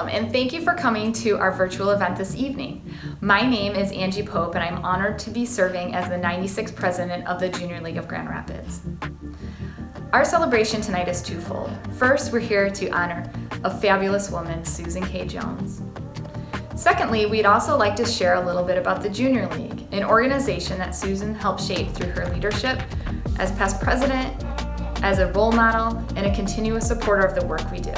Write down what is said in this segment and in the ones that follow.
Welcome, and thank you for coming to our virtual event this evening. My name is Angie Pope, and I'm honored to be serving as the 96th president of the Junior League of Grand Rapids. Our celebration tonight is twofold. First, we're here to honor a fabulous woman, Susan K. Jones. Secondly, we'd also like to share a little bit about the Junior League, an organization that Susan helped shape through her leadership as past president, as a role model, and a continuous supporter of the work we do.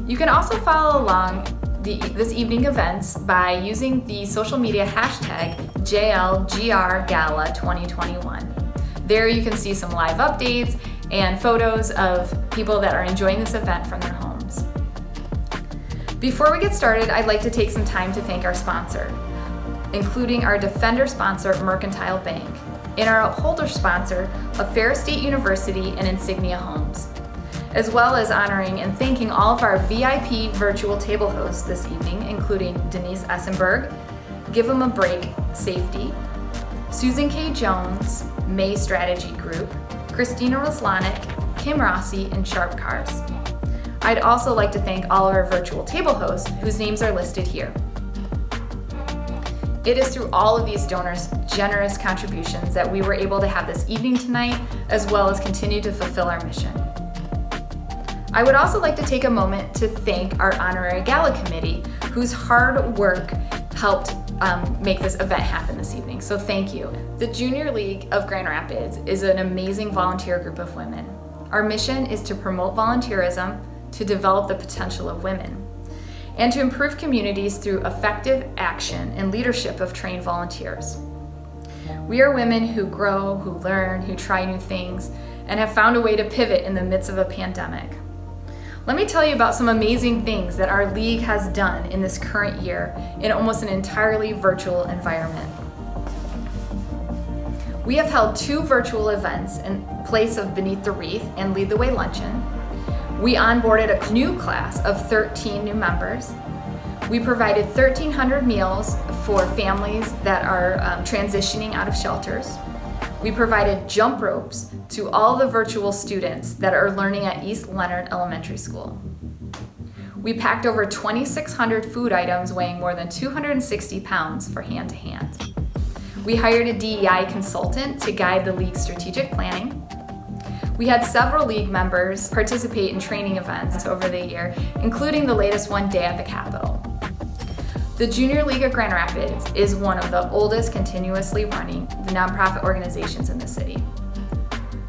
You can also follow along this evening events by using the social media hashtag JLGRGala 2021. There you can see some live updates and photos of people that are enjoying this event from their homes. Before we get started, I'd like to take some time to thank our sponsor, including our Defender sponsor, Mercantile Bank, and our Upholder sponsor of Ferris State University and Insignia Homes, as well as honoring and thanking all of our VIP virtual table hosts this evening, including Denise Essenberg, Give 'em a Break Safety, Susan K. Jones, May Strategy Group, Christina Roslanik, Kim Rossi, and Sharp Cars. I'd also like to thank all of our virtual table hosts whose names are listed here. It is through all of these donors' generous contributions that we were able to have this evening tonight, as well as continue to fulfill our mission. I would also like to take a moment to thank our Honorary Gala Committee, whose hard work helped make this event happen this evening, so thank you. The Junior League of Grand Rapids is an amazing volunteer group of women. Our mission is to promote volunteerism, to develop the potential of women, and to improve communities through effective action and leadership of trained volunteers. We are women who grow, who learn, who try new things, and have found a way to pivot in the midst of a pandemic. Let me tell you about some amazing things that our league has done in this current year in almost an entirely virtual environment. We have held 2 virtual events in place of Beneath the Wreath and Lead the Way Luncheon. We onboarded a new class of 13 new members. We provided 1,300 meals for families that are transitioning out of shelters. We provided jump ropes to all the virtual students that are learning at East Leonard Elementary School. We packed over 2,600 food items weighing more than 260 pounds for hand to hand. We hired a DEI consultant to guide the league's strategic planning. We had several league members participate in training events over the year, including the latest one, Day at the Capitol. The Junior League of Grand Rapids is one of the oldest continuously running nonprofit organizations in the city.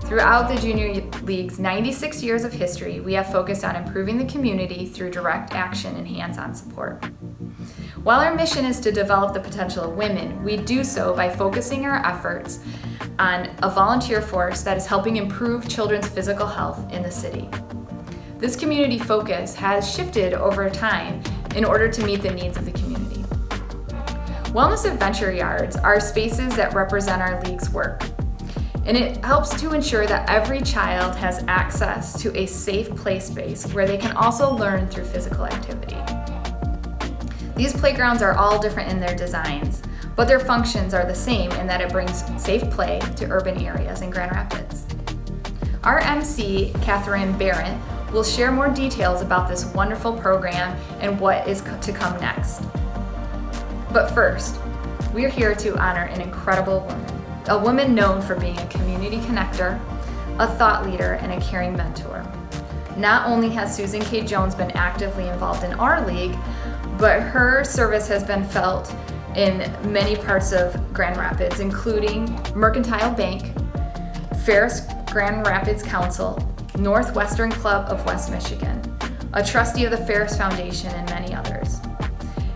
Throughout the Junior League's 96 years of history, we have focused on improving the community through direct action and hands-on support. While our mission is to develop the potential of women, we do so by focusing our efforts on a volunteer force that is helping improve children's physical health in the city. This community focus has shifted over time in order to meet the needs of the community. Wellness Adventure Yards are spaces that represent our league's work, and it helps to ensure that every child has access to a safe play space where they can also learn through physical activity. These playgrounds are all different in their designs, but their functions are the same in that it brings safe play to urban areas in Grand Rapids. Our MC, Catherine Barrett, will share more details about this wonderful program and what is to come next. But first, we're here to honor an incredible woman, a woman known for being a community connector, a thought leader, and a caring mentor. Not only has Susan K. Jones been actively involved in our league, but her service has been felt in many parts of Grand Rapids, including Mercantile Bank, Ferris Grand Rapids Council, Northwestern Club of West Michigan, a trustee of the Ferris Foundation, and many others.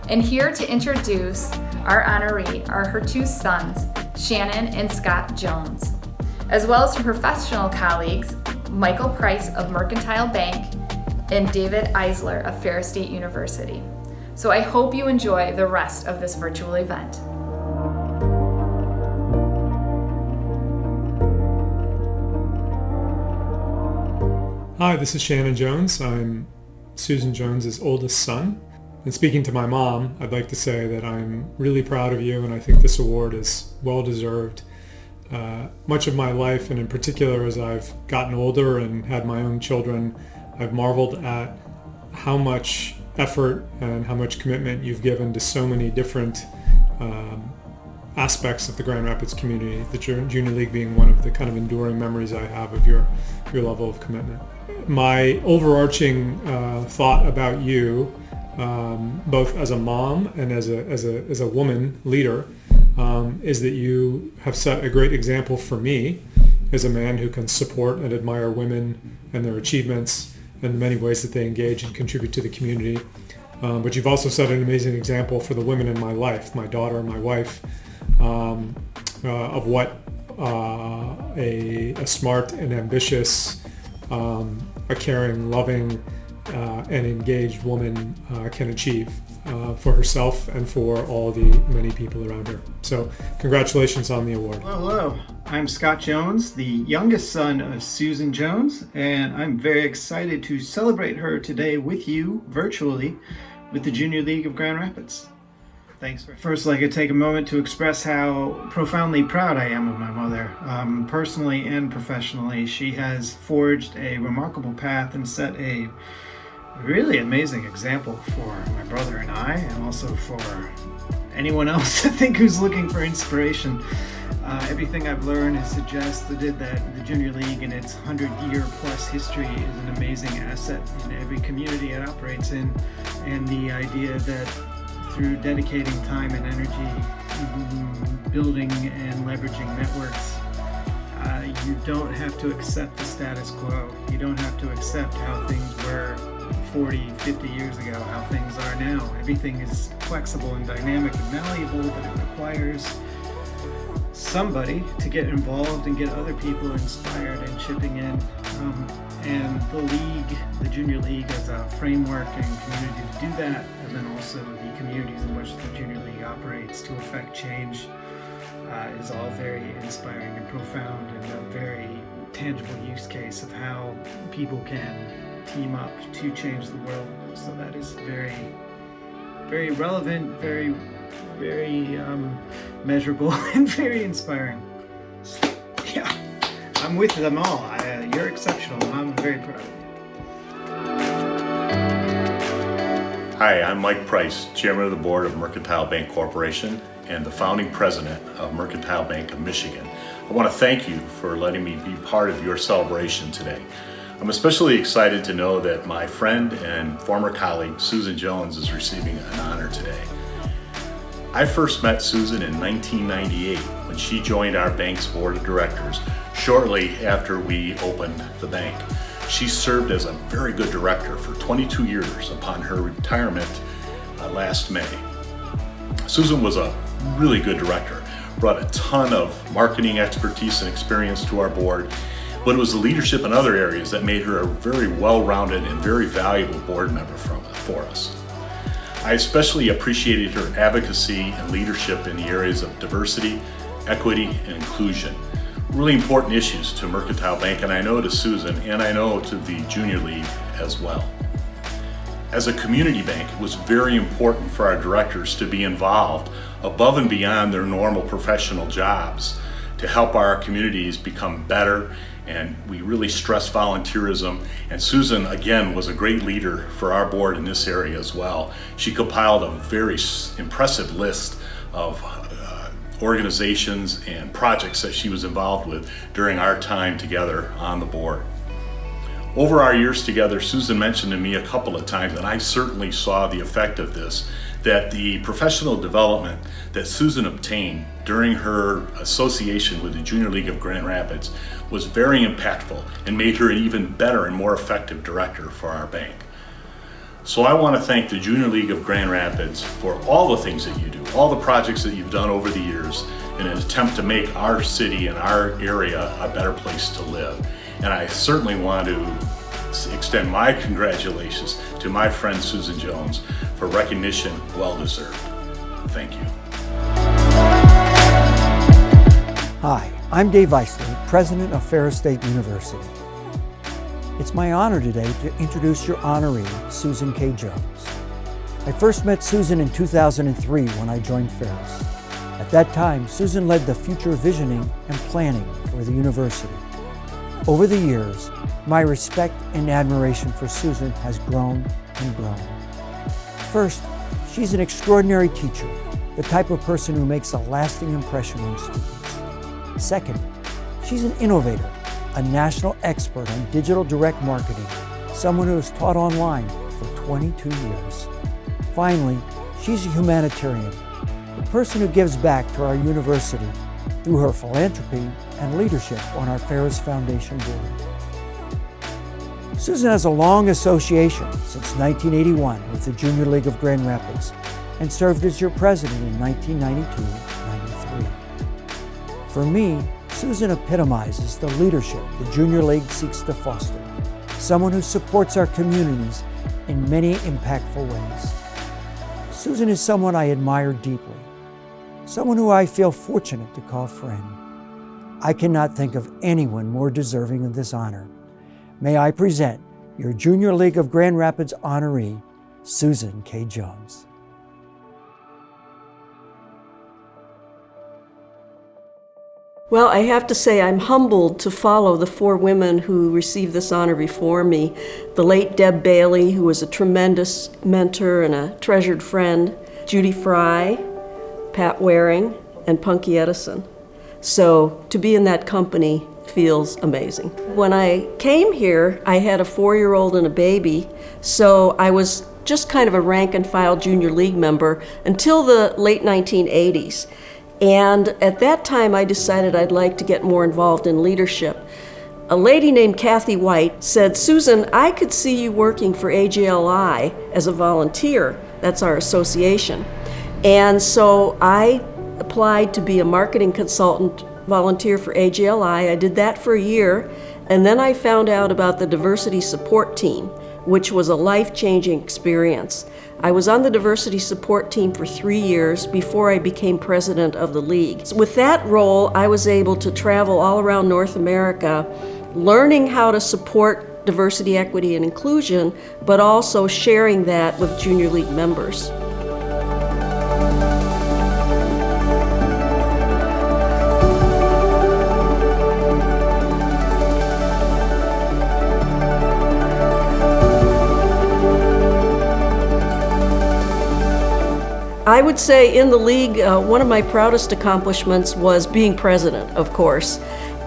And here to introduce our honoree are her 2 sons, Shannon and Scott Jones, as well as some professional colleagues, Michael Price of Mercantile Bank and David Eisler of Ferris State University. So I hope you enjoy the rest of this virtual event. Hi, this is Shannon Jones. I'm Susan Jones's oldest son. And speaking to my mom, I'd like to say that I'm really proud of you, and I think this award is well deserved. Much of my life, and in particular as I've gotten older and had my own children, I've marveled at how much effort and how much commitment you've given to so many different aspects of the Grand Rapids community, the Junior League being one of the kind of enduring memories I have of your level of commitment. My overarching thought about you, both as a mom and as a woman leader, is that you have set a great example for me as a man who can support and admire women and their achievements and the many ways that they engage and contribute to the community. But you've also set an amazing example for the women in my life, my daughter and my wife, of what a smart and ambitious, a caring, loving, and engaged woman can achieve for herself and for all the many people around her. So congratulations on the award. Hello. I'm Scott Jones, the youngest son of Susan Jones, and I'm very excited to celebrate her today with you virtually with the Junior League of Grand Rapids. Thanks. First, I'd like to take a moment to express how profoundly proud I am of my mother. Personally and professionally, she has forged a remarkable path and set a really amazing example for my brother and I, and also for anyone else I think who's looking for inspiration. Everything I've learned has suggested that the Junior League in its 100-year-plus history is an amazing asset in every community it operates in, and the idea that through dedicating time and energy, building and leveraging networks, you don't have to accept the status quo. You don't have to accept how things were 40, 50 years ago, how things are now. Everything is flexible and dynamic and malleable, but it requires somebody to get involved and get other people inspired and chipping in. And the league, the Junior League, as a framework and community to do that, and then also the communities in which the Junior League operates to affect change, is all very inspiring and profound, and a very tangible use case of how people can team up to change the world. So that is very, very relevant, very measurable, and very inspiring. Yeah, I'm with them all. You're exceptional. I'm very proud of you. Hi, I'm Mike Price, Chairman of the Board of Mercantile Bank Corporation and the founding president of Mercantile Bank of Michigan. I want to thank you for letting me be part of your celebration today. I'm especially excited to know that my friend and former colleague Susan Jones is receiving an honor today. I first met Susan in 1998 when she joined our bank's board of directors shortly after we opened the bank. She served as a very good director for 22 years upon her retirement last May. Susan was a really good director, brought a ton of marketing expertise and experience to our board, but it was the leadership in other areas that made her a very well-rounded and very valuable board member for us. I especially appreciated her advocacy and leadership in the areas of diversity, equity, and inclusion. Really important issues to Mercantile Bank, and I know to Susan, and I know to the Junior League as well. As a community bank, it was very important for our directors to be involved above and beyond their normal professional jobs to help our communities become better, and we really stress volunteerism. And Susan, again, was a great leader for our board in this area as well. She compiled a very impressive list of organizations and projects that she was involved with during our time together on the board. Over our years together, Susan mentioned to me a couple of times, and I certainly saw the effect of this, that the professional development that Susan obtained during her association with the Junior League of Grand Rapids was very impactful and made her an even better and more effective director for our bank. So I want to thank the Junior League of Grand Rapids for all the things that you do, all the projects that you've done over the years in an attempt to make our city and our area a better place to live. And I certainly want to extend my congratulations to my friend Susan Jones for recognition well deserved. Thank you. Hi, I'm Dave Eisler, President of Ferris State University. It's my honor today to introduce your honoree, Susan K. Jones. I first met Susan in 2003 when I joined Ferris. At that time, Susan led the future visioning and planning for the university. Over the years, my respect and admiration for Susan has grown and grown. First, she's an extraordinary teacher, the type of person who makes a lasting impression on students. Second, she's an innovator, a national expert on digital direct marketing, someone who has taught online for 22 years. Finally, she's a humanitarian, a person who gives back to our university through her philanthropy and leadership on our Ferris Foundation board. Susan has a long association since 1981 with the Junior League of Grand Rapids and served as your president in 1992-93. For me, Susan epitomizes the leadership the Junior League seeks to foster, someone who supports our communities in many impactful ways. Susan is someone I admire deeply, someone who I feel fortunate to call friend. I cannot think of anyone more deserving of this honor. May I present your Junior League of Grand Rapids honoree, Susan K. Jones. Well, I have to say I'm humbled to follow the 4 women who received this honor before me. The late Deb Bailey, who was a tremendous mentor and a treasured friend, Judy Fry, Pat Waring, and Punky Edison. So to be in that company feels amazing. When I came here, I had a 4-year-old and a baby, so I was just kind of a rank and file Junior League member until the late 1980s. And at that time, I decided I'd like to get more involved in leadership. A lady named Kathy White said, "Susan, I could see you working for AJLI as a volunteer." That's our association. And so I applied to be a marketing consultant volunteer for AJLI. I did that for a year, and then I found out about the diversity support team, which was a life-changing experience. I was on the diversity support team for 3 years before I became president of the league. With that role, I was able to travel all around North America, learning how to support diversity, equity, and inclusion, but also sharing that with Junior League members. I would say in the league, one of my proudest accomplishments was being president, of course.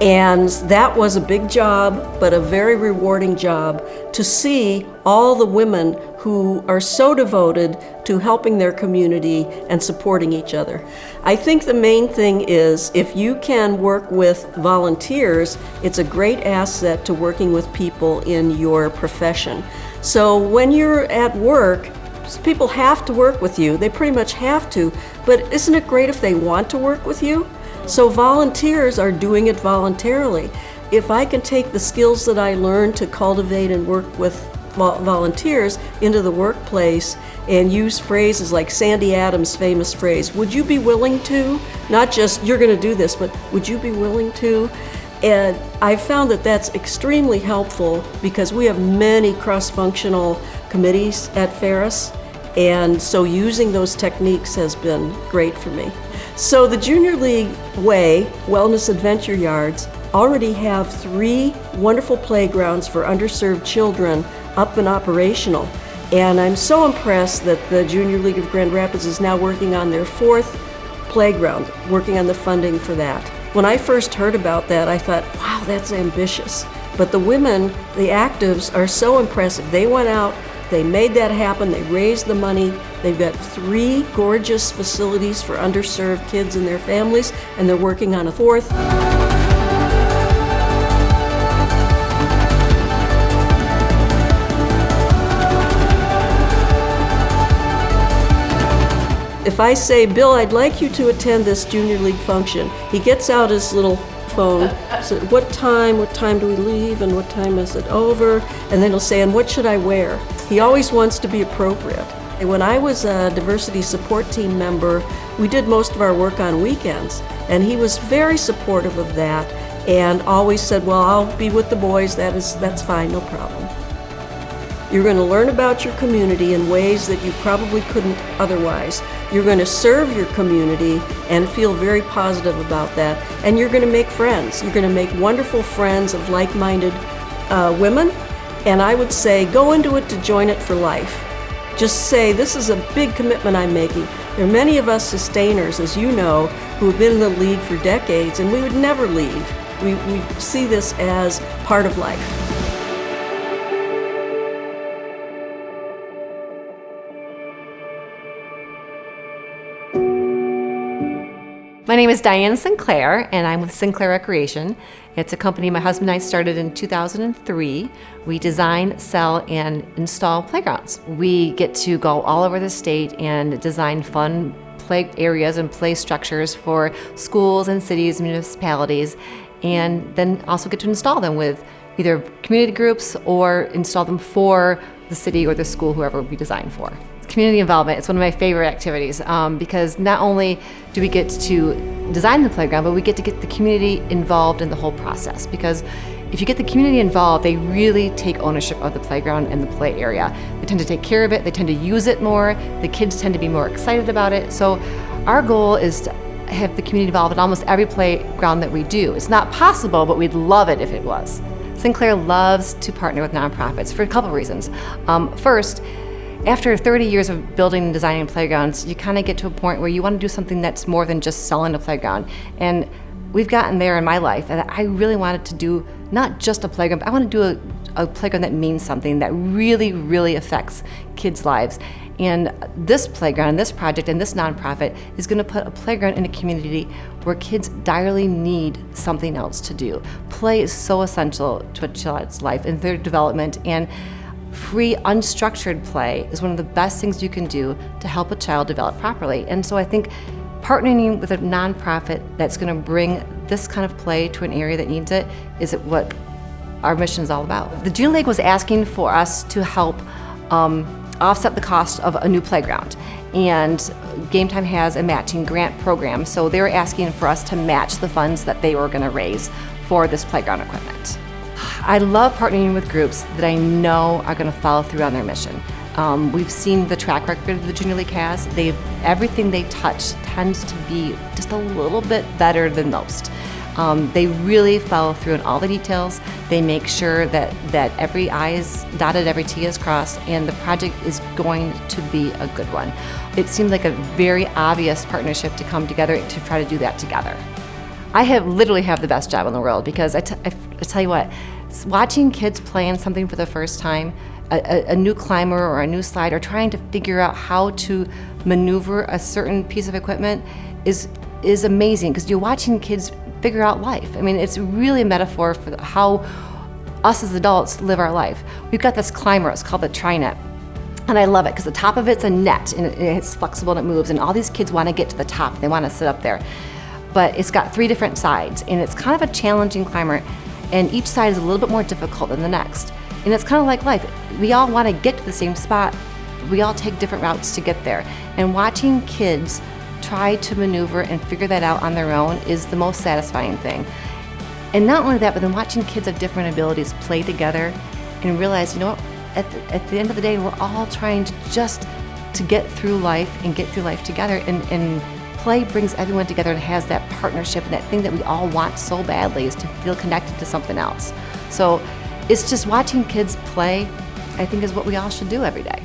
And that was a big job, but a very rewarding job to see all the women who are so devoted to helping their community and supporting each other. I think the main thing is if you can work with volunteers, it's a great asset to working with people in your profession. So when you're at work, people have to work with you. They pretty much have to, but isn't it great if they want to work with you? So volunteers are doing it voluntarily. If I can take the skills that I learned to cultivate and work with volunteers into the workplace and use phrases like Sandy Adams' famous phrase, "Would you be willing to?" Not just, "You're going to do this," but "Would you be willing to?" And I found that that's extremely helpful because we have many cross-functional committees at Ferris, and so using those techniques has been great for me. So the Junior League Way Wellness Adventure Yards already have 3 wonderful playgrounds for underserved children up and operational. And I'm so impressed that the Junior League of Grand Rapids is now working on their 4th playground, working on the funding for that. When I first heard about that, I thought, wow, that's ambitious. But the women, the actives, are so impressive. They went out, they made that happen, they raised the money. They've got 3 gorgeous facilities for underserved kids and their families, and they're working on a 4th. If I say, "Bill, I'd like you to attend this Junior League function," he gets out his little phone, says, what time do we leave, and what time is it over? And then he'll say, "And what should I wear?" He always wants to be appropriate. When I was a diversity support team member, we did most of our work on weekends, and he was very supportive of that and always said, "Well, I'll be with the boys, that's fine, no problem." You're going to learn about your community in ways that you probably couldn't otherwise. You're going to serve your community and feel very positive about that, and you're going to make friends. You're going to make wonderful friends of like-minded women, and I would say go into it to join it for life. just say, this is a big commitment I'm making. There are many of us sustainers, as you know, who have been in the league for decades, and we would never leave. We see this as part of life. My name is Diane Sinclair, and I'm with Sinclair Recreation. It's a company my husband and I started in 2003. We design, sell, and install playgrounds. We get to go all over the state and design fun play areas and play structures for schools and cities, municipalities, and then also get to install them with either community groups or install them for the city or the school, whoever we design for. Community involvement is one of my favorite activities because not only do we get to design the playground, but we get to get the community involved in the whole process. Because if you get the community involved, they really take ownership of the playground and the play area. They tend to take care of it, they tend to use it more, the kids tend to be more excited about it. So our goal is to have the community involved in almost every playground that we do. It's not possible, but we'd love it if it was. Sinclair loves to partner with nonprofits for a couple of reasons. First, after 30 years of building and designing playgrounds, you kind of get to a point where you want to do something that's more than just selling a playground. And we've gotten there in my life, and I really wanted to do not just a playground, but I want to do a playground that means something, that really, really affects kids' lives. And this playground, and this project, and this nonprofit is going to put a playground in a community where kids direly need something else to do. Play is so essential to a child's life and their development, and free, unstructured play is one of the best things you can do to help a child develop properly. And so I think partnering with a nonprofit that's going to bring this kind of play to an area that needs it is what our mission is all about. The Junior League was asking for us to help offset the cost of a new playground. And Game Time has a matching grant program, so they were asking for us to match the funds that they were going to raise for this playground equipment. I love partnering with groups that I know are going to follow through on their mission. We've seen the track record that the Junior League has. Everything they touch tends to be just a little bit better than most. They really follow through on all the details. They make sure that every I is dotted, every T is crossed, and the project is going to be a good one. It seemed like a very obvious partnership to come together to try to do that together. I literally have the best job in the world because I tell you what, watching kids playing something for the first time, a new climber or a new slide, or trying to figure out how to maneuver a certain piece of equipment is amazing because you're watching kids figure out life. I mean, it's really a metaphor for how us as adults live our life. We've got this climber, it's called the Trinet. And I love it because the top of it's a net and it's flexible and it moves, and all these kids want to get to the top, they want to sit up there. But it's got 3 different sides, and it's kind of a challenging climber, and each side is a little bit more difficult than the next. And it's kind of like life. We all want to get to the same spot, but we all take different routes to get there. And watching kids try to maneuver and figure that out on their own is the most satisfying thing. And not only that, but then watching kids of different abilities play together and realize, you know what, at the end of the day, we're all trying to get through life and get through life together. And play brings everyone together and has that partnership, and that thing that we all want so badly is to feel connected to something else. So it's just watching kids play, I think, is what we all should do every day.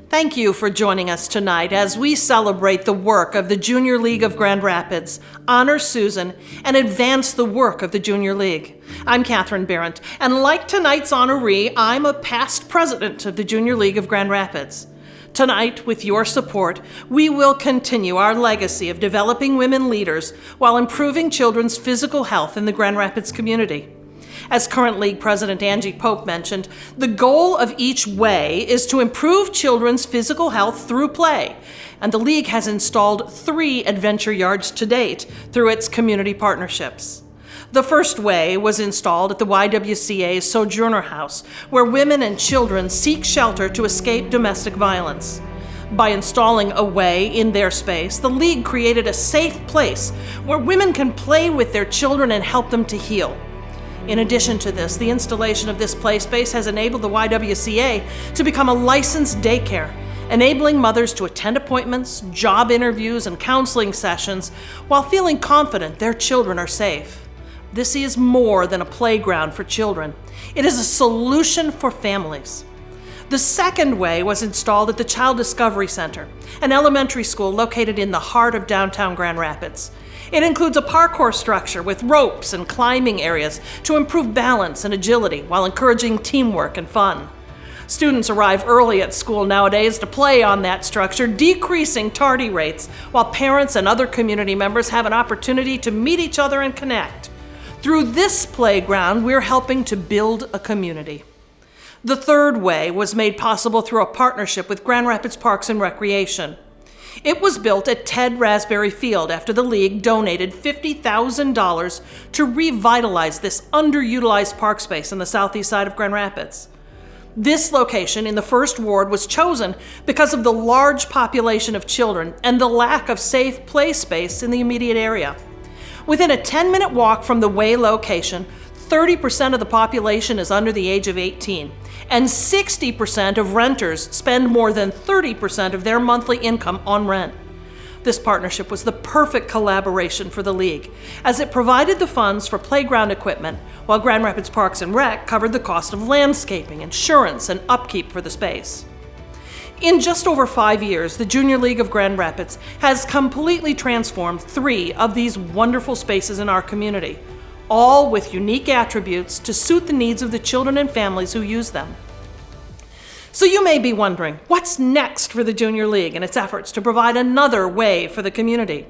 Thank you for joining us tonight as we celebrate the work of the Junior League of Grand Rapids, honor Susan, and advance the work of the Junior League. I'm Catherine Barrett, and like tonight's honoree, I'm a past president of the Junior League of Grand Rapids. Tonight, with your support, we will continue our legacy of developing women leaders while improving children's physical health in the Grand Rapids community. As current League President Angie Pope mentioned, the goal of each way is to improve children's physical health through play, and the League has installed 3 adventure yards to date through its community partnerships. The first way was installed at the YWCA's Sojourner House, where women and children seek shelter to escape domestic violence. By installing a way in their space, the League created a safe place where women can play with their children and help them to heal. In addition to this, the installation of this play space has enabled the YWCA to become a licensed daycare, enabling mothers to attend appointments, job interviews, and counseling sessions while feeling confident their children are safe. This is more than a playground for children. It is a solution for families. The second way was installed at the Child Discovery Center, an elementary school located in the heart of downtown Grand Rapids. It includes a parkour structure with ropes and climbing areas to improve balance and agility while encouraging teamwork and fun. Students arrive early at school nowadays to play on that structure, decreasing tardy rates, while parents and other community members have an opportunity to meet each other and connect. Through this playground, we're helping to build a community. The third way was made possible through a partnership with Grand Rapids Parks and Recreation. It was built at Ted Raspberry Field after the league donated $50,000 to revitalize this underutilized park space on the southeast side of Grand Rapids. This location in the First Ward was chosen because of the large population of children and the lack of safe play space in the immediate area. Within a 10-minute walk from the Way location, 30% of the population is under the age of 18, and 60% of renters spend more than 30% of their monthly income on rent. This partnership was the perfect collaboration for the league, as it provided the funds for playground equipment, while Grand Rapids Parks and Rec covered the cost of landscaping, insurance, and upkeep for the space. In just over 5 years, the Junior League of Grand Rapids has completely transformed 3 of these wonderful spaces in our community, all with unique attributes to suit the needs of the children and families who use them. So you may be wondering, what's next for the Junior League and its efforts to provide another way for the community?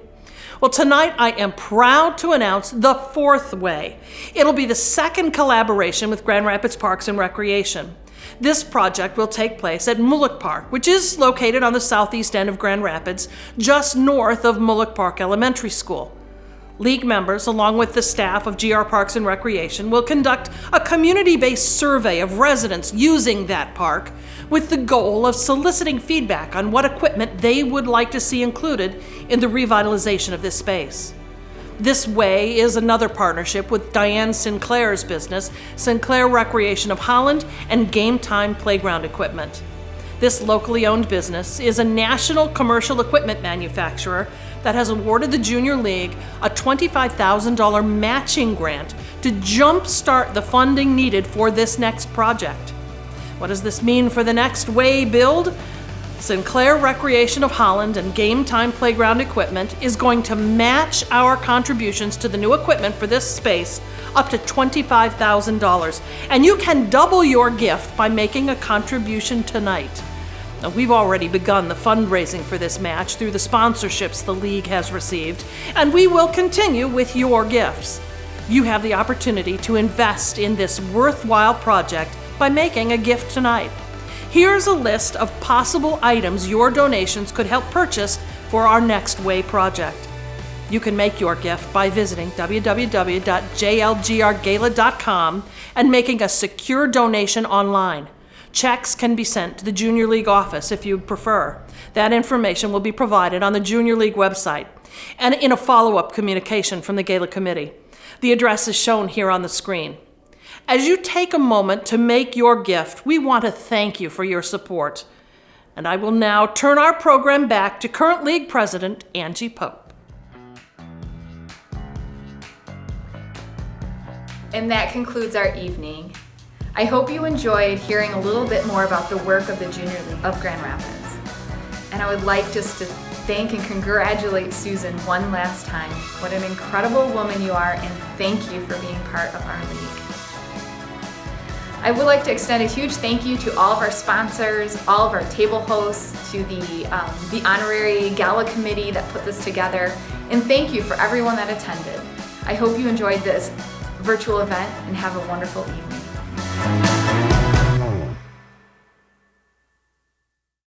Well, tonight I am proud to announce the 4th way. It'll be the second collaboration with Grand Rapids Parks and Recreation. This project will take place at Mullock Park, which is located on the southeast end of Grand Rapids, just north of Mullock Park Elementary School. League members, along with the staff of GR Parks and Recreation, will conduct a community-based survey of residents using that park with the goal of soliciting feedback on what equipment they would like to see included in the revitalization of this space. This way is another partnership with Diane Sinclair's business, Sinclair Recreation of Holland, and Game Time Playground Equipment. This locally owned business is a national commercial equipment manufacturer that has awarded the Junior League a $25,000 matching grant to jumpstart the funding needed for this next project. What does this mean for the next way build? Sinclair Recreation of Holland and Game Time Playground Equipment is going to match our contributions to the new equipment for this space up to $25,000. And you can double your gift by making a contribution tonight. Now, we've already begun the fundraising for this match through the sponsorships the league has received, and we will continue with your gifts. You have the opportunity to invest in this worthwhile project by making a gift tonight. Here's a list of possible items your donations could help purchase for our Next Way project. You can make your gift by visiting www.jlgrgala.com and making a secure donation online. Checks can be sent to the Junior League office if you'd prefer. That information will be provided on the Junior League website and in a follow-up communication from the Gala Committee. The address is shown here on the screen. As you take a moment to make your gift, we want to thank you for your support. And I will now turn our program back to current League President Angie Pope. And that concludes our evening. I hope you enjoyed hearing a little bit more about the work of the Junior League of Grand Rapids. And I would like just to thank and congratulate Susan one last time. What an incredible woman you are, and thank you for being part of our league. I would like to extend a huge thank you to all of our sponsors, all of our table hosts, to the honorary Gala committee that put this together, and thank you for everyone that attended. I hope you enjoyed this virtual event and have a wonderful evening.